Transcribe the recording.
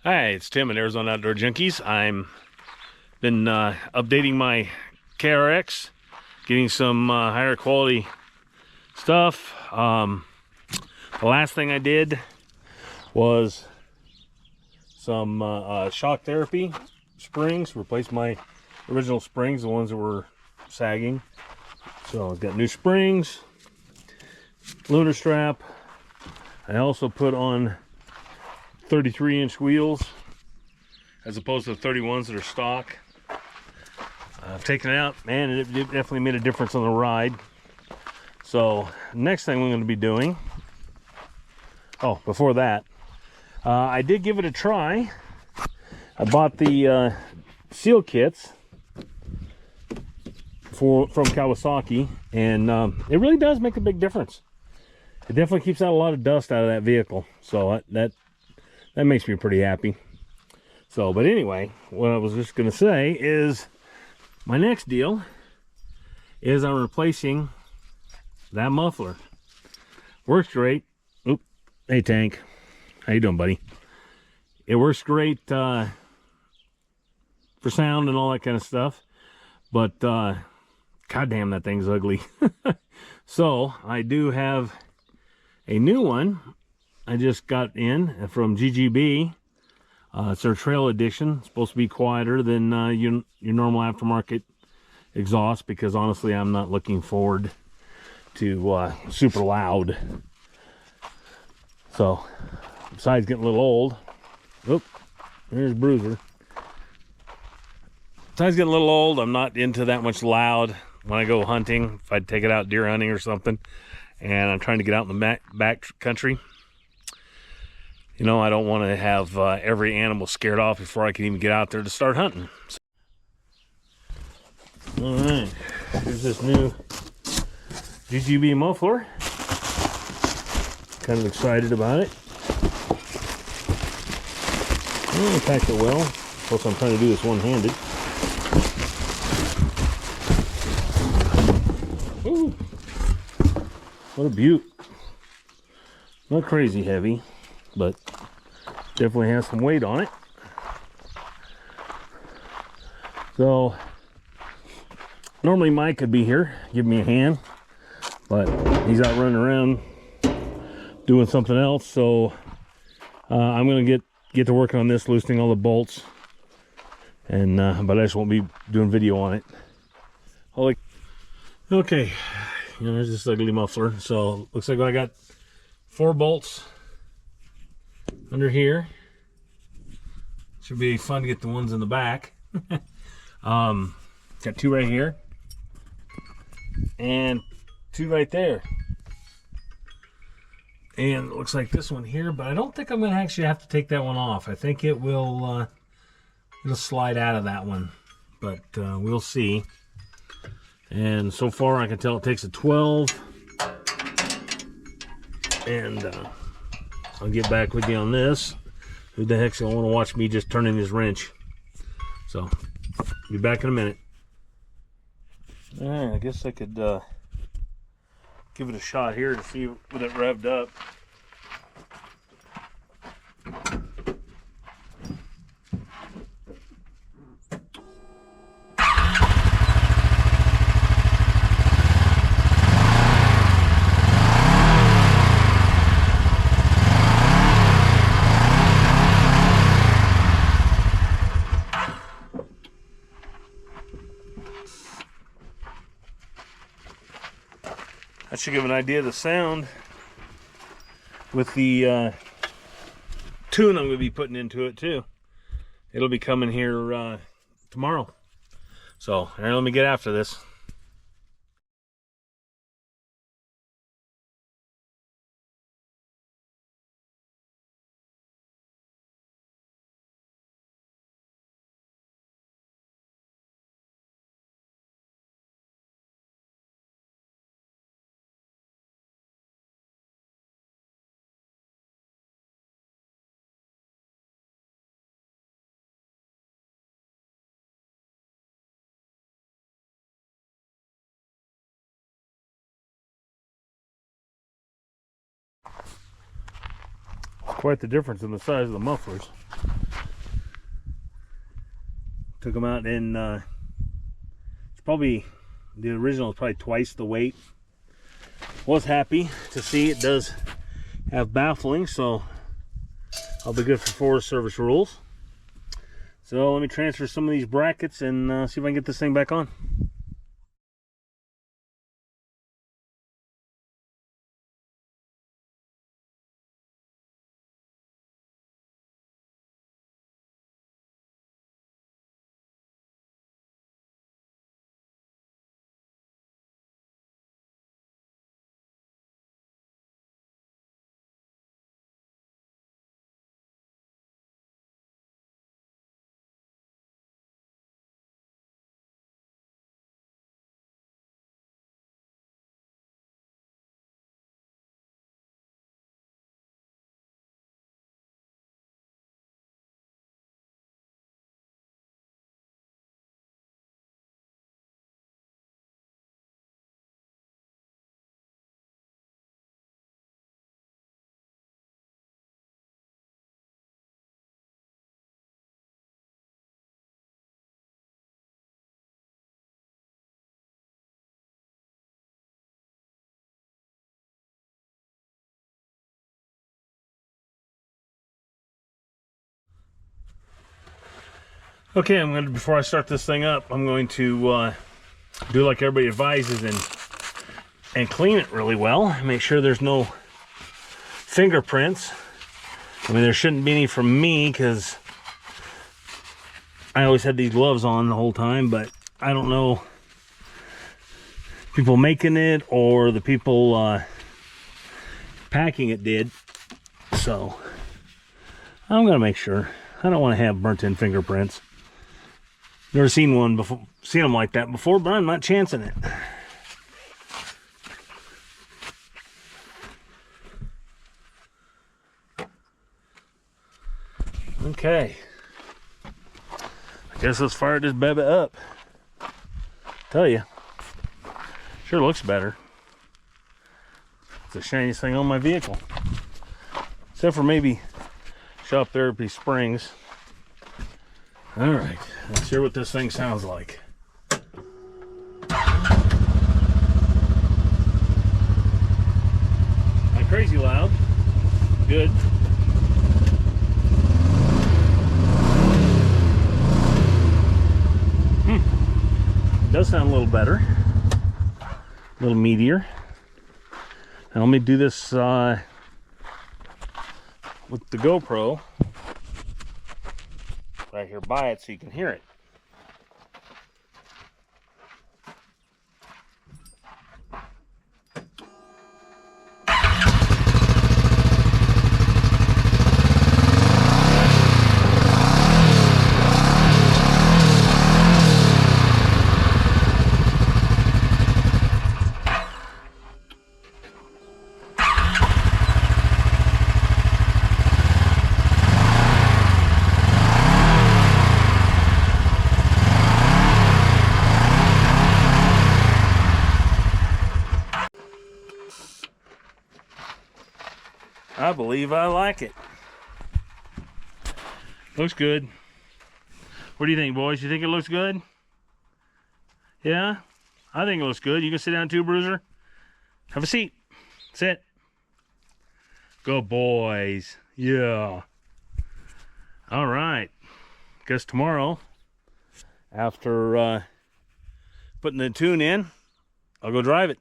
Hi, it's Tim at Arizona Outdoor Junkies. I'm been updating my KRX, getting some higher quality stuff. The last thing I did was some shock therapy springs, replaced my original springs, the ones that were sagging. So I've got new springs, lunar strap. I also put on 33-inch wheels as opposed to the 31s that are stock. I've taken it out, man, and it definitely made a difference on the ride. So next thing we're going to be doing, oh, before that, I did give it a try. I bought the seal kits from Kawasaki, and it really does make a big difference. It definitely keeps out a lot of dust out of that vehicle, so that makes me pretty happy. So, but anyway, what I was just going to say is my next deal is I'm replacing that muffler. Works great. Oop, hey Tank, how you doing, buddy? It works great for sound and all that kind of stuff, but goddamn, that thing's ugly. So I do have a new one I just got in from GGB. It's their trail edition. It's supposed to be quieter than your normal aftermarket exhaust, because honestly I'm not looking forward to super loud. So besides getting a little old, oop, there's Bruiser. Besides getting a little old, I'm not into that much loud when I go hunting. If I take it out deer hunting or something, and I'm trying to get out in the back country, you know, I don't want to have every animal scared off before I can even get out there to start hunting. All right, here's this new GGB muffler. Kind of excited about it. I packed it well. Plus, I'm trying to do this one-handed. Ooh, what a beaut! Not crazy heavy, but definitely has some weight on it. So normally Mike could be here, give me a hand, but he's out running around doing something else. So I'm gonna get to working on this, loosening all the bolts, and but I just won't be doing video on it. Okay, you know, there's this ugly muffler. So looks like I got 4 bolts under here. Should be fun to get the ones in the back. Got 2 right here and 2 right there, and it looks like this one here, but I don't think I'm gonna actually have to take that one off. I think it will it'll slide out of that one, but we'll see. And so far I can tell it takes a 12, and I'll get back with you on this. Who the heck's gonna want to watch me just turning this wrench? So, be back in a minute. All right, I guess I could give it a shot here to see with it revved up. That should give an idea of the sound with the tune I'm going to be putting into it too. It'll be coming here tomorrow. So, all right, let me get after this. Quite the difference in the size of the mufflers. Took them out, and it's probably, the original is probably twice the weight. Was happy to see it does have baffling, so I'll be good for Forest Service rules. So let me transfer some of these brackets and see if I can get this thing back on. Okay, before I start this thing up, I'm going to do like everybody advises and clean it really well. Make sure there's no fingerprints. I mean, there shouldn't be any from me because I always had these gloves on the whole time, but I don't know people making it or the people packing it did. So I'm gonna make sure. I don't want to have burnt in fingerprints. Never seen one before, seen them like that before, but I'm not chancing it. Okay. I guess let's fire this baby up. Tell you, sure looks better. It's the shiniest thing on my vehicle. Except for maybe Shop Therapy Springs. All right, let's hear what this thing sounds like. Not crazy loud. Good. Does sound a little better. A little meatier. Now let me do this with the GoPro right here by it so you can hear it. I believe I like it. Looks good. What do you think, boys? You think it looks good? Yeah? I think it looks good. You can sit down too, Bruiser. Have a seat. Sit. Go, boys. Yeah. All right. Guess tomorrow, after putting the tune in, I'll go drive it.